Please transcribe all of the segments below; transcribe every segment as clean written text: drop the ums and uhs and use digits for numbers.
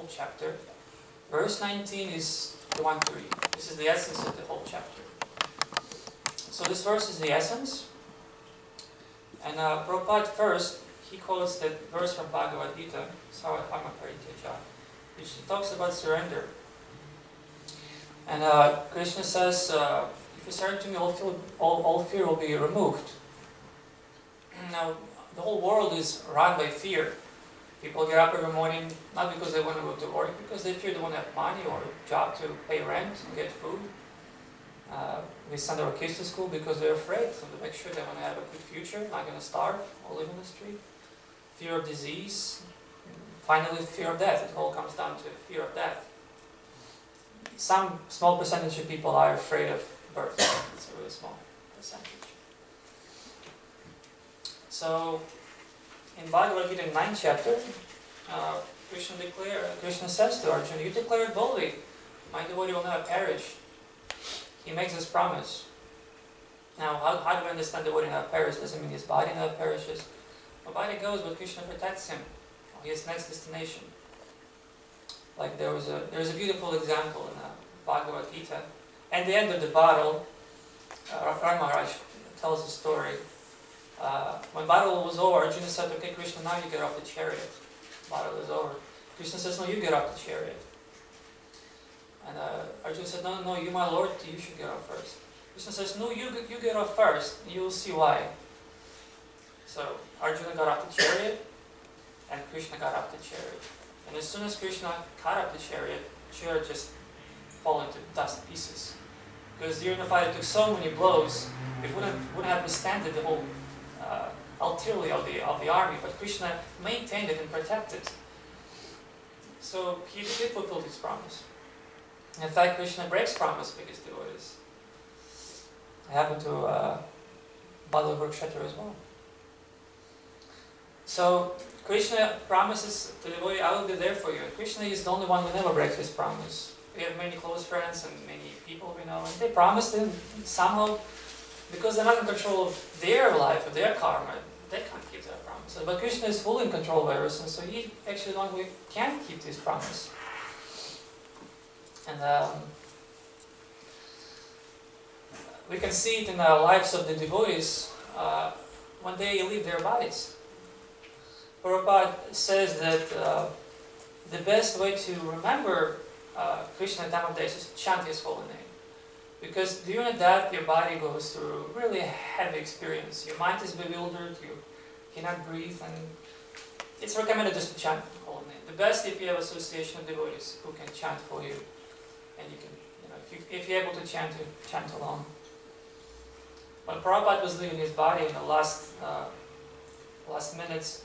whole chapter. Verse 19 is the one to read. This is the essence of the whole chapter. So this verse is the essence. And Prabhupada first, he quotes that verse from Bhagavad Gita, Sarvadharma Pariteja, which talks about surrender. And Krishna says, if you surrender to me, all fear will be removed. Now, the whole world is run by fear. People get up every morning, not because they want to go to work, because they fear they won't have money or a job to pay rent and get food. We send our kids to school because they're afraid, so to make sure they want to have a good future, not going to starve or live in the street. Fear of disease. Finally, fear of death. It all comes down to fear of death. Some small percentage of people are afraid of birth. It's a really small percentage. So, in Bhagavad Gita 9th chapter, Krishna says to Arjuna, you declare it boldly, my devotee will never perish. He makes this promise. Now, how do we understand the devotee will never perish? Doesn't mean his body never perishes. The body goes, but Krishna protects him. His next destination. Like there is a beautiful example in Bhagavad Gita. At the end of the battle, Ram Maharaj tells the story. When battle was over, Arjuna said, okay, Krishna, now you get off the chariot. Battle is over. Krishna says, no, you get off the chariot. And Arjuna said, no, you my lord, you should get off first. Krishna says, no, you get off first, you will see why. So Arjuna got off the chariot, and Krishna got off the chariot. And as soon as Krishna got off the chariot just fell into dust pieces. Because during the fight it took so many blows, it wouldn't have withstanded the whole artillery of the army, but Krishna maintained it and protected it. So he did fulfill his promise. In fact, Krishna breaks promise with his devotees. It happened to Balabhadra Kshetra as well. So Krishna promises to the devotee, I will be there for you. And Krishna is the only one who never breaks his promise. We have many close friends and many people we know, and they promised him somehow, because they're not in control of their life, of their karma, they can't keep their promises. But Krishna is fully in control of everything, so he actually the one who can keep his promise. And we can see it in the lives of the devotees when they leave their bodies. Prabhupada says that the best way to remember Krishna at time of days is to chant his holy name. Because during that your body goes through really heavy experience. Your mind is bewildered, you cannot breathe, and it's recommended just to chant the holy name. The best if you have association of devotees who can chant for you, and you can, if you're able to chant, you chant along. When Prabhupada was leaving his body in the last minutes,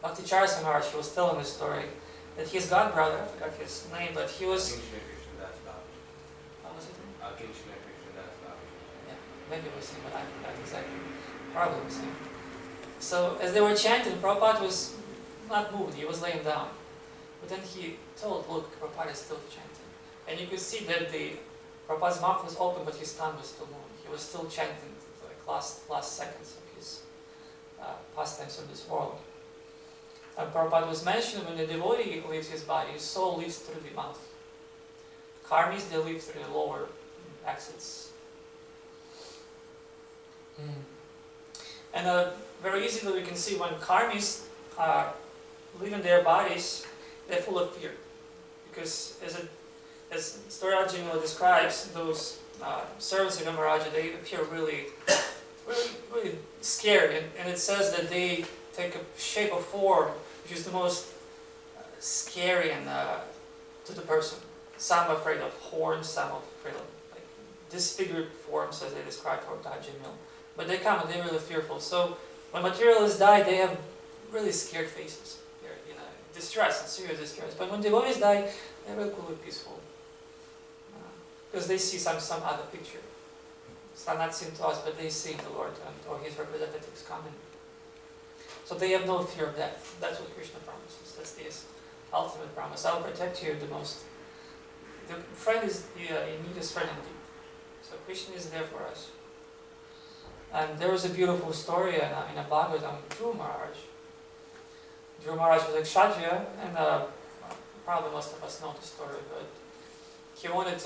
Bhakti Charasa Maharaj was telling the story that his godbrother, I forgot his name, but he was... What was it? Yeah, maybe it was him, but I forgot exactly. Probably it was him. So as they were chanting, Prabhupada was not moved, he was laying down. But then he told, look, Prabhupada is still chanting. And you could see that Prabhupada's mouth was open, but his tongue was still moving. He was still chanting like last seconds of his pastimes of this world. And Prabhupada was mentioning when the devotee leaves his body, his soul leaves through the mouth. Karmis, they leave through the lower exits. And very easily we can see when karmis are leaving their bodies, they're full of fear. Because as Storajima describes, those servants of Yamaraja, they appear really scared. And it says that they take a shape of form which is the most scary and to the person. Some are afraid of horns, some are afraid of like disfigured forms as they describe for Dajamil. But they come and they're really fearful. So when materialists die, they have really scared faces. They're distress and serious distress. But when devotees die, they're really cool and peaceful. Because they see some other picture. It's not seen to us, but they see the Lord or His representatives coming. So they have no fear of death. That's what Krishna promises. That's the ultimate promise. I will protect you the most. The friend is in need is friend indeed. So Krishna is there for us. And there was a beautiful story in a Bhagavatam, Dhruva Maharaj. Dhruva Maharaj was a Kshatriya, and probably most of us know the story, but he wanted,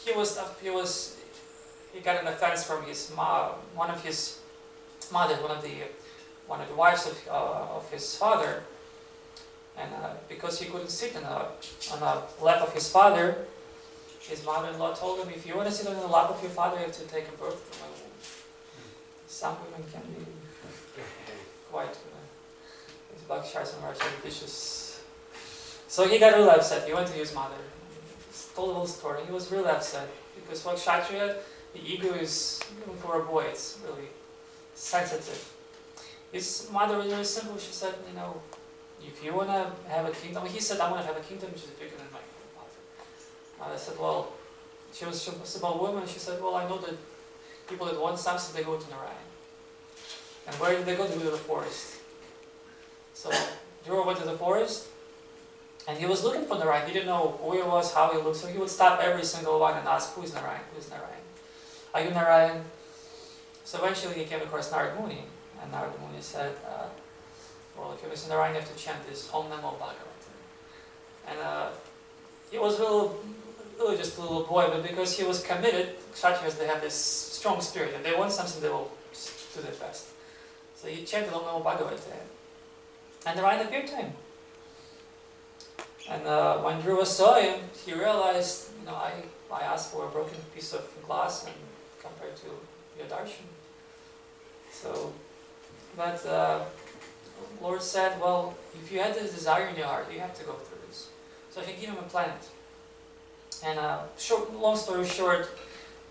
he got an offense from his one of his mothers, one of the wives of his father, and because he couldn't sit on the lap of his father, his mother-in-law told him, if you want to sit on the lap of your father, you have to take a birth from a womb. Some women can be quite, these Bhakti-Shardas are vicious. So he got really upset. He went to his mother. He told the whole story. He was really upset because for Kshatriya, the ego is, even for a boy, it's really sensitive. His mother was very simple. She said, if you want to have a kingdom, he said, I want to have a kingdom which is bigger than my father. I said, well, she was a simple woman. She said, well, I know that people that want something, they go to Narayan. And where did they go? They go to the forest. So Dhruva went to the forest, and he was looking for Narayan. He didn't know who he was, how he looked, so he would stop every single one and ask, who is Narayan? Who is Narayan? Are you Narayan? So eventually he came across Narad Muni, and Narad Muni said, well, if you're Mr. Narayan, you have to chant this Om Namo Bhagavate. And he was really just a little boy, but because he was committed, Kshatriyas, they have this strong spirit. If they want something, they will do their best. So he chanted Om Namo Bhagavate, and Narayan appeared to him. And when Dhruva saw him, he realized, I asked for a broken piece of glass and compared to your darshan. So, but Lord said, well, if you had this desire in your heart, you have to go through this. So he gave him a planet. And long story short,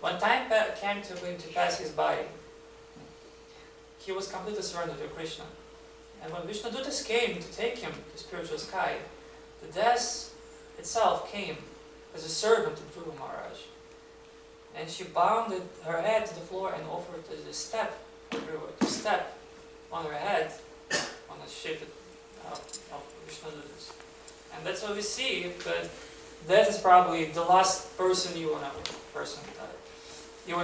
when time came to him to pass his body, he was completely surrendered to Krishna. And when Vishnudutas came to take him to spiritual sky, the death itself came as a servant to Dhruva Maharaj. And she bound her head to the floor and offered as a step for Dhruva to step on her head on the ship of Vishnudutas. And that's what we see, that death is probably the last person you want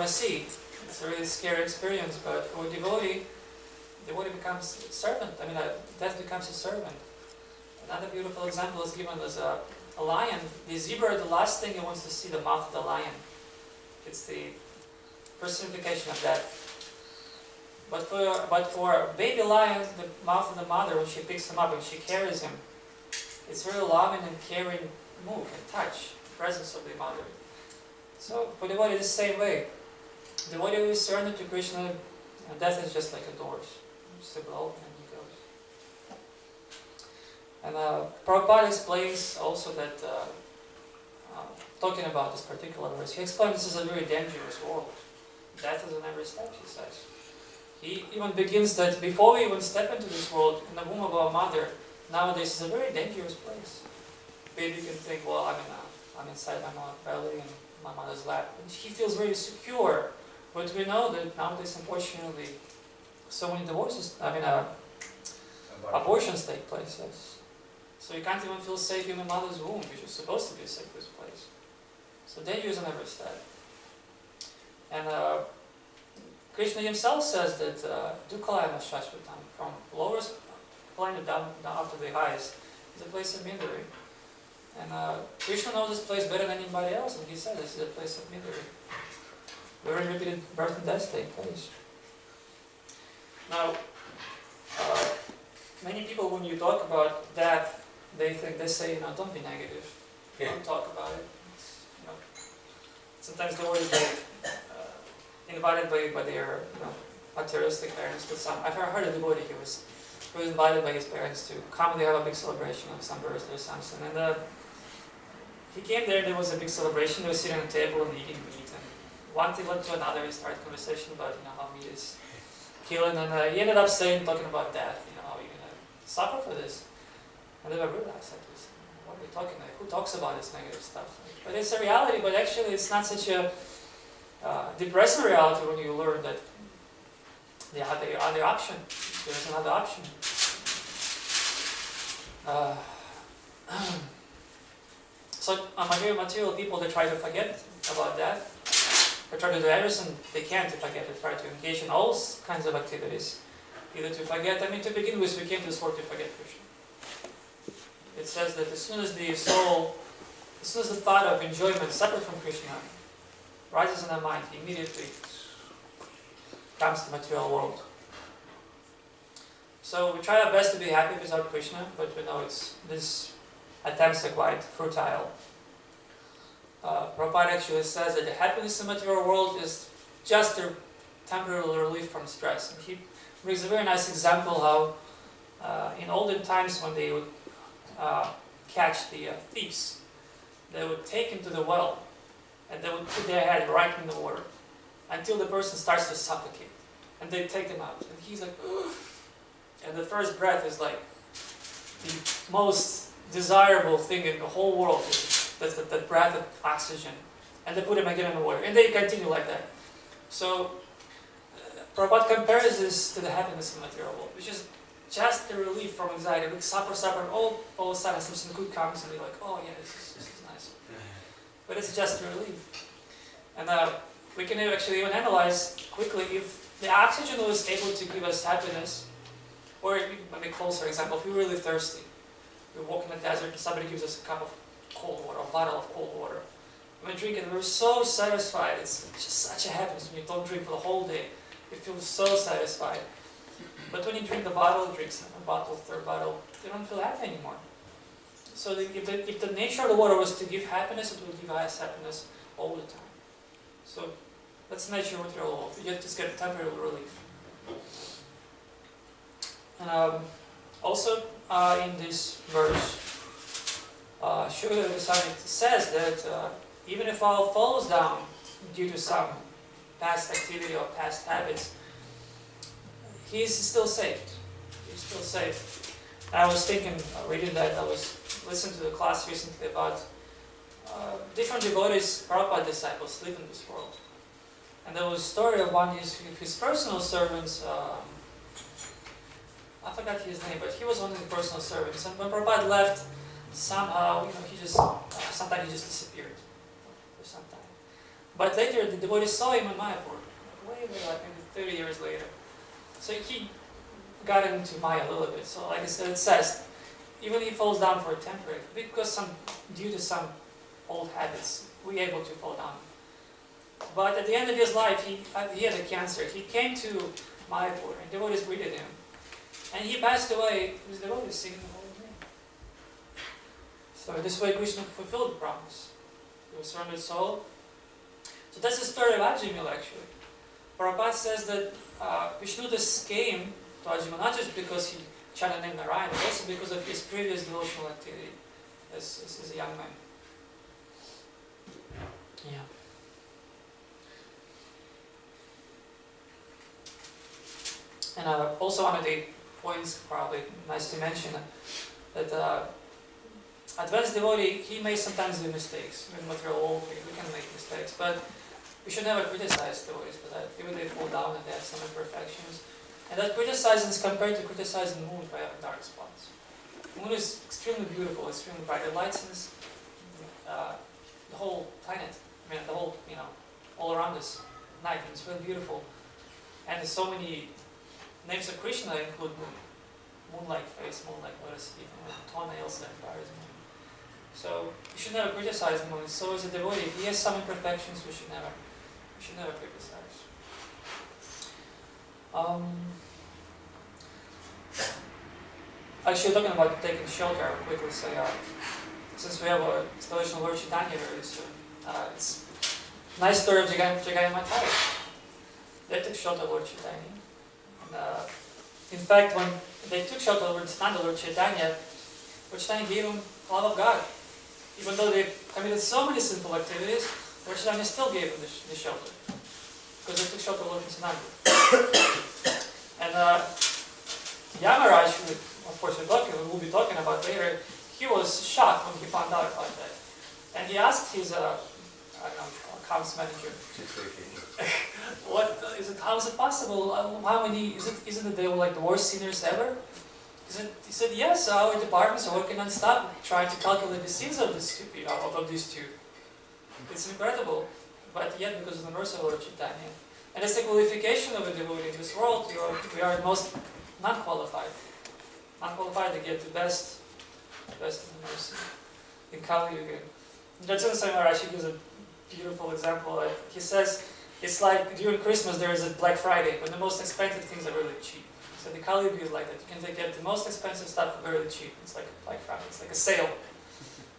to see. It's a really scary experience, but for a devotee becomes a servant. Death becomes a servant. Another beautiful example is given as a lion. The zebra, the last thing he wants to see, the mouth of the lion. It's the personification of death. But for baby lions, the mouth of the mother, when she picks him up and she carries him, it's very loving and caring move and touch, the presence of the mother. So for the devotee, the same way. The devotee who is surrendered to Krishna, death is just like a door. Just a blow and he goes. And Prabhupada explains also that, talking about this particular verse, he explains this is a very dangerous world. Death is on every step, he says. He even begins that before we even step into this world, in the womb of our mother, nowadays is a very dangerous place. Baby can think, well, I'm inside my mom's belly and my mother's lap. And he feels very secure. But we know that nowadays, unfortunately, so many abortions take place. Yes. So you can't even feel safe in the mother's womb, which is supposed to be a safest place. So danger is on every step. And Krishna himself says that Dukkalayana Shashvatam, from lowest planet down up to the highest, is a place of misery. And Krishna knows this place better than anybody else, and he said this is a place of misery. Where repeated birth and death take place. Now, many people, when you talk about death, they say, don't be negative. Don't talk about it. Sometimes the word is invited by their materialistic parents to some. I've heard a devotee who was invited by his parents to come. They have a big celebration of some birthday or something, and he came there. There was a big celebration. They were sitting on a table and eating meat, and one thing led to another. He started conversation about how meat is killing, and he ended up talking about death. How you're gonna suffer for this. And they were really upset. What are we talking about? Who talks about this negative stuff? But it's a reality. But actually, it's not such a depressing reality when you learn that the other option. There's another option. So material people, they try to forget about death. They try to do everything they can to forget. They try to engage in all kinds of activities. either to forget. I mean, to begin with, we came to this world to forget Krishna. It says that as soon as the soul, as soon as the thought of enjoyment separate from Krishna rises in our mind, he immediately comes to the material world. So we try our best to be happy without Krishna, but we know these attempts are quite futile. Prabhupada actually says that the happiness in the material world is just a temporary relief from stress. And he brings a very nice example how in olden times when they would catch the thieves, they would take them to the well and they would put their head right in the water until the person starts to suffocate. And they take him out. And he's like, ugh. And the first breath is like the most desirable thing in the whole world. That's the breath of oxygen. And they put him again in the water. And they continue like that. So, Prabhupada compares this to the happiness in the material world, which is just the relief from anxiety. We suffer, and all of a sudden something good comes and we're like, oh yeah, this is nice. But it's just a relief. And we can actually even analyze quickly if the oxygen was able to give us happiness, or let me close for example, if we're really thirsty, we walk in the desert and somebody gives us a cup of cold water, a bottle of cold water. When we drink it, we're so satisfied. It's just such a happiness when you don't drink for the whole day. You feel so satisfied. But when you drink the bottle, drink second bottle, third bottle, you don't feel happy anymore. So if the nature of the water was to give happiness, it would give us happiness all the time. So that's the nature of material world. You just get temporary relief. And also in this verse, Srila Goswami says that even if all falls down due to some past activity or past habits, he is still saved. He's still saved. And I was thinking, reading that, I was listening to the class recently about different devotees, Prabhupada disciples, live in this world. And there was a story of one of his personal servants, I forgot his name, but he was one of the personal servants. And when Prabhupada left, somehow, he just, sometimes he just disappeared for some time. But later, the devotees saw him in Mayapur, way, like maybe 30 years later. So he got into Maya a little bit. So like I said, it says, even if he falls down for a temporary, because due to some old habits, we're able to fall down. But at the end of his life, he had a cancer. He came to Mayapur, and devotees greeted him. And he passed away with devotees singing the holy name. So this way Krishna fulfilled the promise. He was surrendered soul. So that's the story of Ajamil actually. Prabhupada says that Vishnudas came to Ajamil not just because he chanted name Narayana, but also because of his previous devotional activity as a young man. Yeah. And also one of the points, probably nice to mention, that advanced devotee, he may sometimes do mistakes. In material world, we can make mistakes, but we should never criticize devotees for that. Even if they fall down and they have some imperfections. And that criticizing is compared to criticizing the moon for having dark spots. The moon is extremely beautiful, extremely bright. It lightens the whole planet. I mean, the whole, all around us at night. And it's really beautiful. And there's so many names of Krishna include moon. Moon-like face, moon-like lotus feet, toenails that fires moon. So we should never criticize the moon. So as a devotee, if he has some imperfections, we should never criticize. Actually, talking about taking shelter, I'll quickly say, since we have a installation of Lord Chaitanya very soon, it's a nice story of Jagai and Matai. They took shelter of Lord Chaitanya. And, in fact, when they took shelter of Lord Chaitanya gave them love of God. Even though they committed so many sinful activities, Lord Chaitanya still gave them the shelter. Because they took shelter of Lord Nityananda. And Yamaraj, who of course we'll be talking about later, he was shocked when he found out about that. And he asked his, accounts manager, how is it possible? Isn't it they were like the worst sinners ever? He said, yes, our departments are working non-stop trying to calculate the sins of these two. It's incredible. But yet, because of the mercy of Lord Chaitanya. And it's the qualification of a devotee in this world, we are most not qualified. Not qualified to get the best mercy in Kali Yuga. Rajendra Maharaji gives a beautiful example. He says it's like during Christmas there is a Black Friday when the most expensive things are really cheap. So the Kali Yuga is like that. You can get the most expensive stuff for very cheap. It's like a Black Friday. It's like a sale.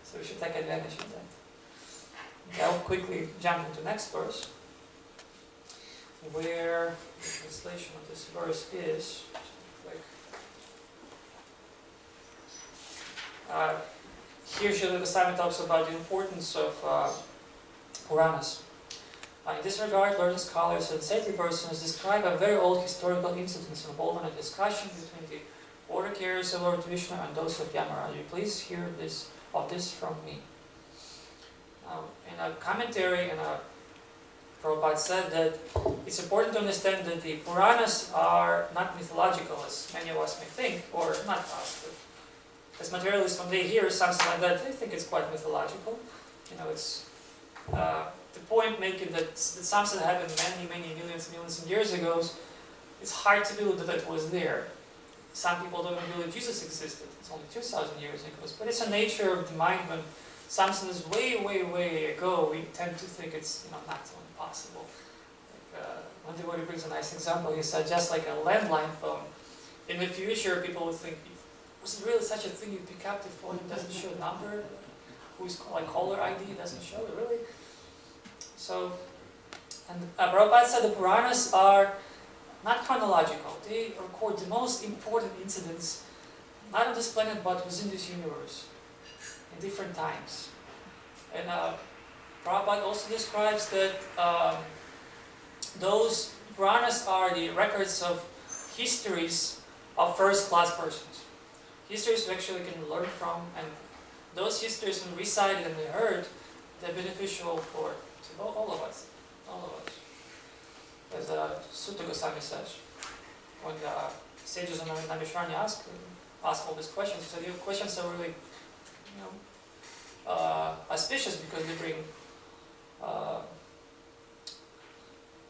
So we should take advantage of that. Okay, I'll quickly jump into the next verse, where the translation of this verse is. Here Srila Goswami talks about the importance of Puranas. In this regard, learned scholars and saintly persons describe a very old historical incident involving a discussion between the order carriers of Lord Vishnu and those of Yamaraj. Please hear this from me. In a commentary, Prabhupada said that it's important to understand that the Puranas are not mythological, as many of us may think, or not us, but as materialists, when they hear something like that, they think it's quite mythological. It's the point making that something that happened many millions of years ago, it's hard to believe that it was there. Some people don't even believe Jesus existed. It's only 2,000 years ago. But it's a nature of the mind when something is way ago, we tend to think it's not so impossible. One devotee brings a nice example. He said, just like a landline phone, in the future people would think, was it really such a thing? You pick up the phone, it doesn't show a number, who's like caller ID, it doesn't show it, really? So, and Prabhupada said the Puranas are not chronological. They record the most important incidents, not on this planet, but within this universe, in different times. And Prabhupada also describes that those Puranas are the records of histories of first-class persons. Histories we actually can learn from, and those histories when recited and heard, they're beneficial to all of us. As Sutta Goswami says, when the sages of Naimisharanya ask all these questions, so the questions are really auspicious because they bring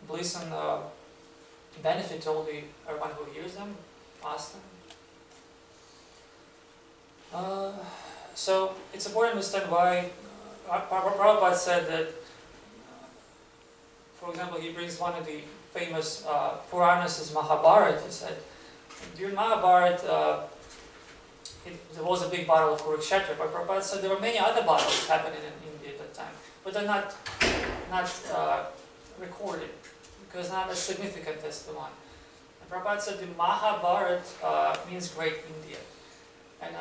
bliss and benefit to everyone who hears them, asks them. So it's important to understand why Prabhupada said that, for example, he brings one of the famous Puranas as Mahabharata. He said, during Mahabharata, there was a big battle of Kurukshetra, but Prabhupada said there were many other battles happening in India at that time, but they're not recorded, because not as significant as the one. And Prabhupada said the Mahabharata means Great India. And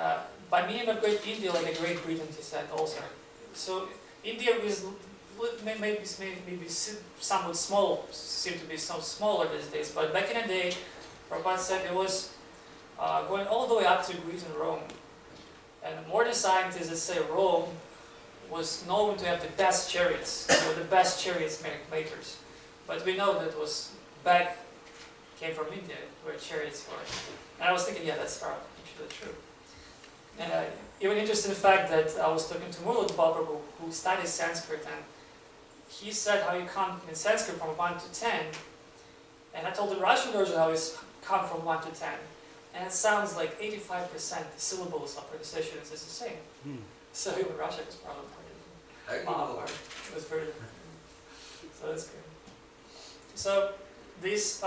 by meaning of Great India, like a Great Britain, he said also. So India is maybe somewhat small, seem to be so smaller these days, but back in the day, Prabhupada said it was going all the way up to Greece and Rome. And modern scientists that say Rome was known to have the best chariots, the best chariots makers. But we know that came from India, where chariots were. And I was thinking, yeah, that's actually true. And even interesting the fact that I was talking to Murli Prabhu, who studies Sanskrit, and he said how you count in Sanskrit from 1 to 10, and I told the Russian version how it's count from 1 to 10, and it sounds like 85% syllables of pronunciation is the same. So even Russia was probably part of it. It was very so that's good. So these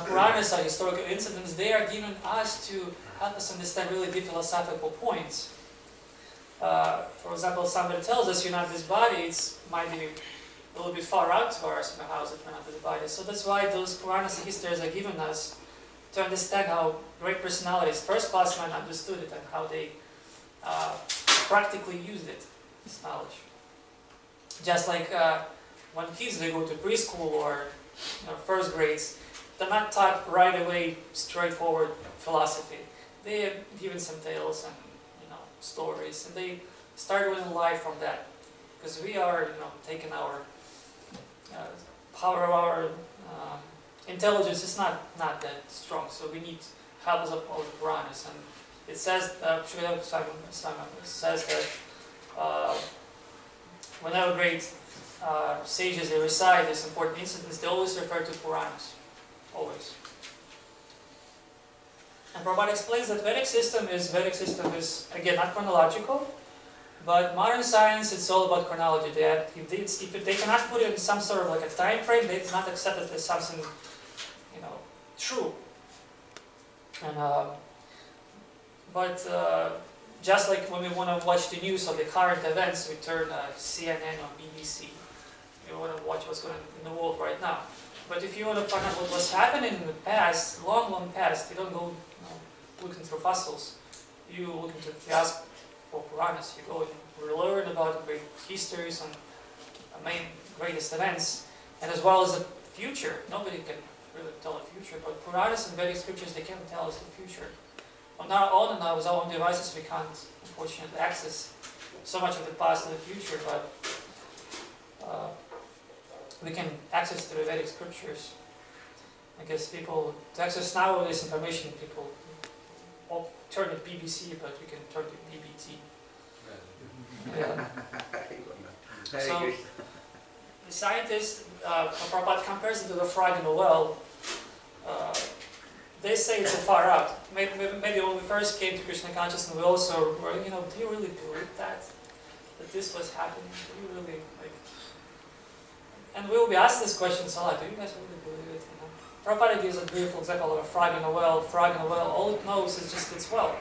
Puranas are historical incidents. They are given us to help us understand really deep philosophical points. For example, somebody tells us, this body, might be a little bit far out to us from how it went out of the body. So that's why those Puranas and histories are given us to understand how great personalities, first-class men, understood it and how they practically used it, this knowledge. Just like when kids, they go to preschool or first grades, they're not taught right away straightforward philosophy. They are given some tales and stories, and they start winning life from that. Because we are, taking our power of our intelligence is not that strong, so we need help of all the Puranas. And it says, Srila Goswami says that whenever great sages they recite these important incidents, they always refer to Puranas, always. And Prabhupada explains that Vedic system is, again, not chronological, but modern science, it's all about chronology. If they cannot put it in some sort of like a time frame, they do not accept it as something, true. And just like when we want to watch the news of the current events, we turn CNN or BBC. We want to watch what's going on in the world right now. But if you want to find out what was happening in the past, long, long past, you don't go looking through fossils. You look into the ask for Puranas. You go and learn about great histories and greatest events, and as well as the future. Nobody can really tell the future, but Puranas and Vedic scriptures, they can tell us the future. On our own and with our own devices, we can't, unfortunately, access so much of the past and the future, but we can access the Vedic scriptures. I guess to access now this information, people all turn to BBC, but we can turn to BBT. Yeah. So, the scientist, Prabhupada compares it to the frog in the well. They say it's a far out. Maybe when we first came to Krishna consciousness, we also were, do you really believe that this was happening? Do you really, and we will be asked this question a lot, do you guys really believe it? Prabhupada gives a beautiful example of a frog in a well. All it knows is just its well.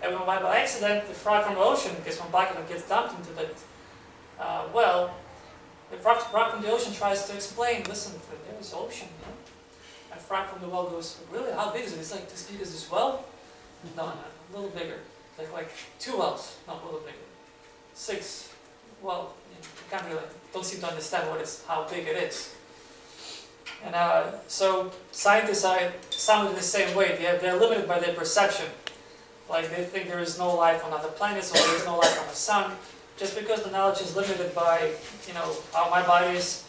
And when by accident, the frog from the ocean, because when Bhakti gets dumped into that well, the frog from the ocean tries to explain, listen, there is ocean, And the frog from the well goes, really, how big is it? It's like this big as this well? No, a little bigger. Like 2 wells, no, a little bigger. 6, well, you can't really, don't seem to understand how big it is. And so scientists are somewhat in the same way. They're limited by their perception. Like they think there is no life on other planets or there is no life on the sun. Just because the knowledge is limited by, how my body is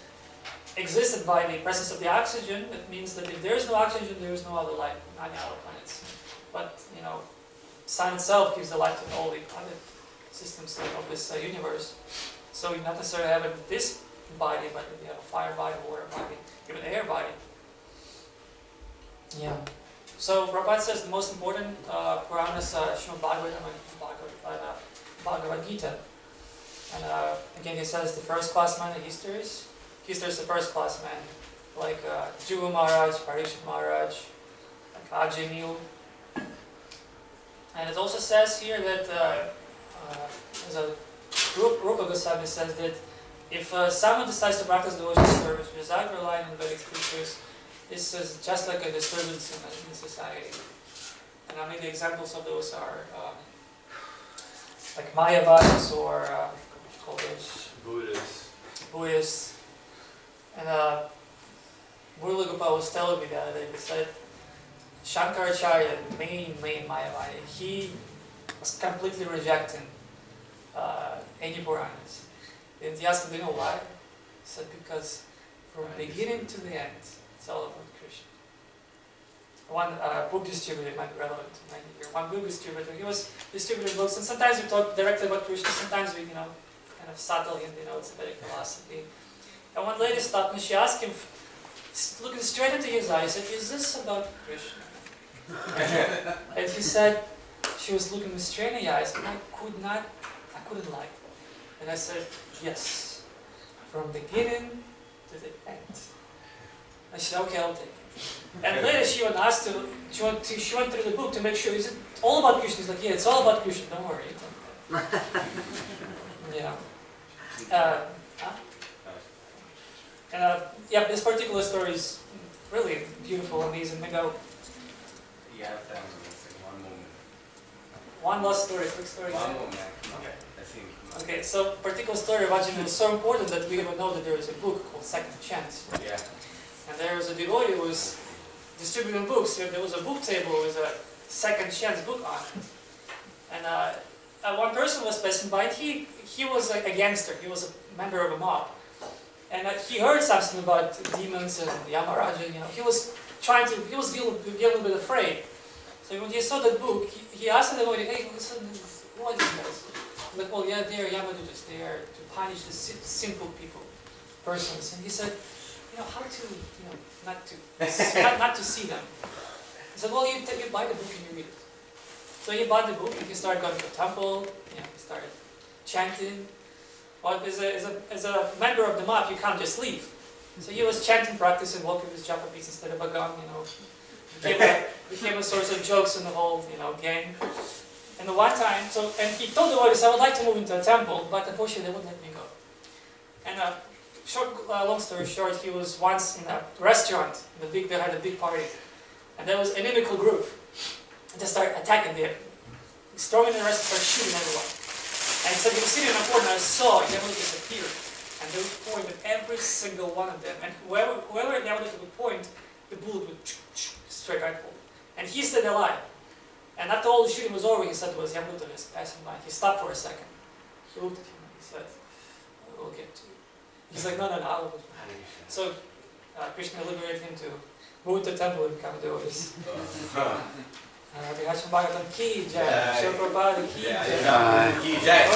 existed by the presence of the oxygen, it means that if there is no oxygen, there is no other life on any other planets. But, sun itself gives the life to all the other systems of this universe. So you not necessarily have this body, but you have a fire body, water body, even an air body. Yeah. So Prabhupada says the most important Puranas are Srimad Bhagavatam and Bhagavad Gita. And again, he says the first class man in histories. History is the first class man, like Dhruva Maharaj, Parikshit Maharaj, like Ajamil. And it also says here that Rupa Goswami says that if someone decides to practice devotional service without relying on Vedic scriptures, this is just like a disturbance in society. And I mean, the examples of those are like Mayavadis or what you call those? Buddhists. And Murli Gopal was telling me the other day, he said Shankaracharya, the main Mayavadi, he was completely rejecting any Puranas. And he asked him, do you know why? He said, because from beginning to the end, it's all about Krishna. One book distributor might be relevant to many here. One book distributor, he was distributing books, and sometimes we talk directly about Krishna, sometimes we, kind of subtle hint, it's a Vedic philosophy. And one lady stopped and she asked him, looking straight into his eyes, said, is this about Krishna? And he said, she was looking me straight in the eyes, and I couldn't lie. And I said, yes, from beginning to the end. I said, okay, I'll take it. And later she went through the book to make sure, is it all about Krishna? He's like, yeah, it's all about Krishna, don't worry. Yeah. And this particular story is really beautiful, amazing. Maybe You have time, one moment. One last story, quick story. One moment. Okay. I think. Okay, so particular story of Ajahn is so important that we even know that there is a book called Second Chance. Yeah. And there was a devotee who was distributing books. There was a book table with a Second Chance book on it. And one person was passing by, and he was a gangster. He was a member of a mob. And he heard something about demons and Yamaraja, he was getting a little bit afraid. So when he saw that book, he asked the devotee, hey, listen, what is this? Like, well, yeah, they are Yamadutas, they are to punish the simple persons. And he said, how to, not to see them. He said, well, you buy the book and you read it. So he bought the book and he started going to the temple, he started chanting. Well, as a member of the mob, you can't just leave. So he was chanting, practicing, walking with japa beats instead of a gun, became a source of jokes in the whole, gang. And the one time, and he told the devotees, I would like to move into a temple, but unfortunately they wouldn't let me go. And long story short, he was once in a restaurant, they had a big party, and there was an inimical group. And they started attacking there, storming the restaurant, started shooting everyone. And he said he was sitting in a corner, and I saw Yamuna disappear, and they would point at every single one of them, and whoever Yamuna would point, the bullet would straight right home. And he stayed alive. And after all the shooting was over, he said it was Yamuna just passing by. He stopped for a second. He looked at him and he said, I will get to you. He's like, no, I will. So Krishna liberated him to move to the temple and become a devotee. Bhagavatam ki jai, Srila Prabhupada ki jai.